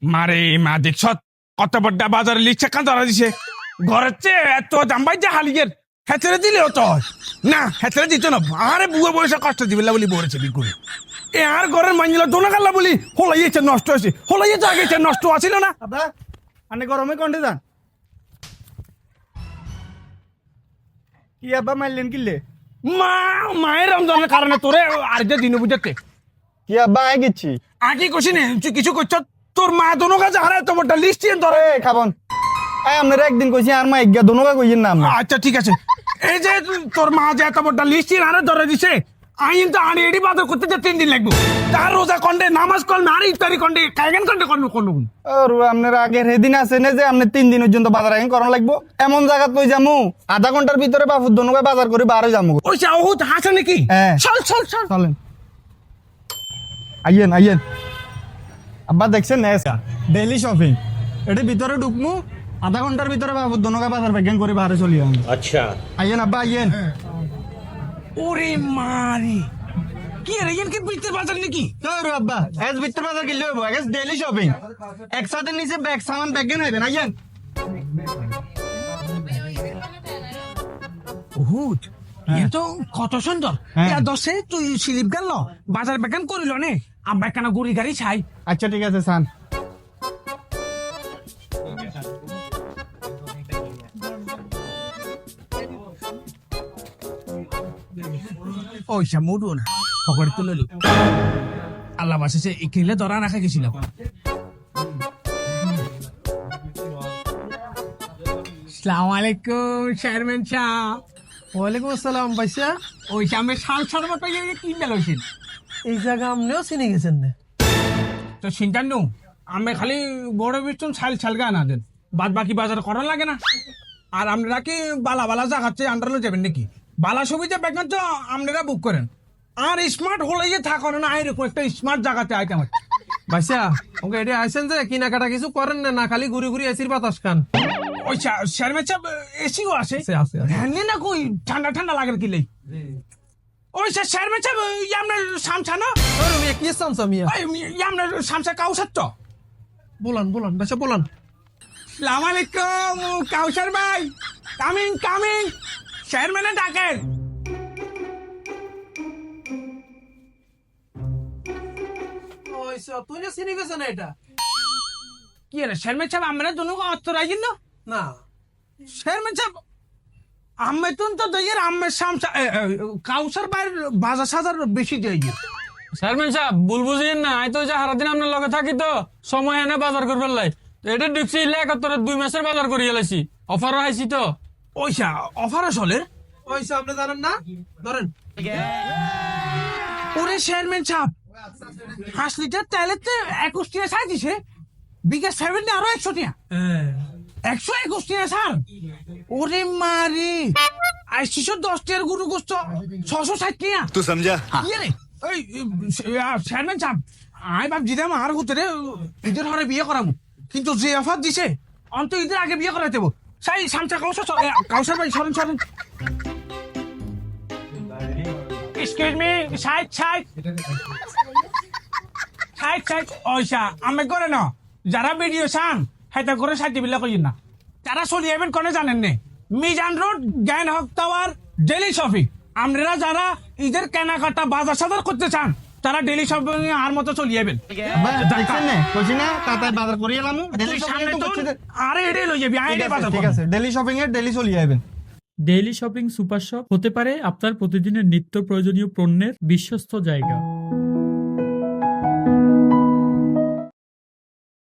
মারে মা দেখছ কত বড় বাজারে লিখছে কান ধরা দিছে ঘরের চেয়ে এত দাম পাই যে হালিগের হেঁচড়ে দিলেও তো হয়। না হেঁচড়ে দিত না আরে বুয়ে বয়সে কষ্ট দিবে না বলি বলেছে বিকুরে এ আর ঘরের মাইনিলা দোনা গাল্লা বলি হলাইয়েছে নষ্ট হয়েছে হলাইয়েছে আগেছে নষ্ট আছিল না আব্বা আনে গরমে কন্ডে যান কি আব্বা মারলেন কিলে মা মায়ের রমজানের কারণে তোরে আর যে দিন বুঝাতে কি আব্বা আয় গেছি আগে কষি নে তুই কিছু করছ তোর মা দোনো কাছে হারা এত বড় লিস্ট ধরে এ খাবন আয় আপনারা একদিন কইছি আর মা ইজ্ঞা দোনোকা কইছেন না আপনি আচ্ছা ঠিক আছে এই যে তোর মা যে এত বড় লিস্ট আরে ধরে দিছে আইন তো আনি এডি বাজার করতে যে 3 দিন লাগবে তার রোজা কন্ডে নামাজ কল না আর ইফতারি কন্ডে কায়গান কন্ডে কোন আর আপনারা আগের সেদিন আছে না যে আপনি 3 দিন পর্যন্ত বাজার আইন করানো লাগবো এমন জায়গা তুই যামু আধা ঘন্টার ভিতরে বাপুর দোনোকা বাজার করে বারে যামু ওই যা ও হাসে নাকি হ্যাঁ। চল চল চল চলেন আইয়েন আইয়েন আব্বা দেখছেন নেসা ডেইলি শপিং এটি ভিতরে ঢুকমু আধা ঘন্টার ভিতরে বাপুর দোনোকা বাজার ব্যাগেন করে বারে চলি আমি अच्छा আইয়েন আব্বা আইয়েন ওরে মারি কি রে ইয়ান কি বিতে বাজার নাকি তোর আব্বা এস ভিতর বাজার কিনলে হবো এস ডেইলি শপিং একসাথে নিচে ব্যাগ সামান ব্যাগেন হইবেন আইয়েন বহুত এ তো কত সুন্দর হ্যাঁ। ইয়া দশে তুই স্লিপ গেল বাজার বেকান করিল নে আমরা কেন গুড়ি গাড়ি ছাই আচ্ছা ঠিক আছে সান ওইসা মুডু না পকেটে তুলে লি আল্লাহ বাসেছে কিনলে ধরা রাখা গেছিল সালাম আলাইকুম চেয়ারম্যান সাহেব ওয়ালাইকুম আসসালাম ভাইসা ওই সামনে শাল ছাড় মতো কি বেলছেন এই জায়গা আপনিও চিনে গেছেন না তো চিন্তা নু আমি খালি বড় বিচুন ছাল ছাল গা না দেন বাদ বাকি বাজার করার লাগে না আর আপনারা কি বালা বালা জায়গাতে আন্ডারলো যাবেন নাকি বালা সুবিধা বেতন তো আপনারা বুক করেন আর স্মার্ট হলে যে থাকুন না এরকম একটা স্মার্ট জায়গাতে আইটেম আছে ভাইসা ওকে এটি আইসেন যে কেনাকাটা কিছু করেন না না খালি ঘুরি ঘুরি এসির বাতাস খান ওই চেয়ারম্যান সাহেব এসিও আছে আছে। হ্যাঁ না কই ঠান্ডা ঠান্ডা লাগে কি লাই ওই চেয়ারম্যান সাহেব আপনার সামছা না ওর মিয়া কি চানছ মিয়া আপনার সামছা কাউসার তো বলান বলান ভাইসা বলান সালাম আলাইকুম কাউসার ভাই কামিং কামিং চেয়ারম্যানে ডাকেন ওইসা তুই না চিনে গেছেন এটা কি রে চেয়ারম্যান সাহেব আমরা দুনো অর্থ রাখেন না না চেয়ারম্যান সাহেব আমি তো দইয়ের আমের সামছা কাউসার ভাইয়ের বাজার সাজার বেশি দিয়ে চেয়ারম্যান সাহেব ভুল বুঝিয়েন না আই তো যে সারাদিন আপনার লগে থাকি তো সময় এনে বাজার করবার লাই এটা ঢুকছি 71 মাসের বাজার করি এলাইছি অফার আইছি তো ওইসা অফার আসলে ওইসা আপনি জানেন না ধরেন ওরে চেয়ারম্যান সাহেব 5 লিটার তেলের তো 21 টাকা ছাই দিছে বিকাশ 7 আরো 100 টাকা 121 টাকা স্যার ওরে মারি আইসিশো 10 টাকার গুরু গোস্ত 660 টাকা तू समझा ইয়ে রে এই চেয়ারম্যান সাহেব আই ভাবছি যে আমার হুতরে ঈদের হরে বিয়ে করাবো কিন্তু যে অফার দিছে অন্ত ঈদের আগে বিয়ে করাই দেবো সাই সামচা কাউসার ভাই সরেন সরেন excuse me side side side side ওইসা আমি করে না যারা ভিডিও চান হেতা করে সাইড টিভিলা কই না যারা চলি যাবেন কোনে জানেন নে মিজান রোড জ্ঞান হক টাওয়ার ডেলি শপিং আপনারা যারা ঈদের কেনাকাটা বাজার সাজার করতে চান তারা ডেলি শপিং আর মতো চলে যাবেন আব্বা দেখছেন না কইছি না তাতাই বাজার করে এলাম ডেইলি শপিং তো করছি যে আরে এটাই লই যাবি আইডে বাজার ঠিক আছে ডেইলি শপিং এর ডেইলি চলি যাবেন ডেইলি শপিং সুপার শপ হতে পারে আপনার প্রতিদিনের নিত্য প্রয়োজনীয় পণ্যের বিশ্বস্ত জায়গা।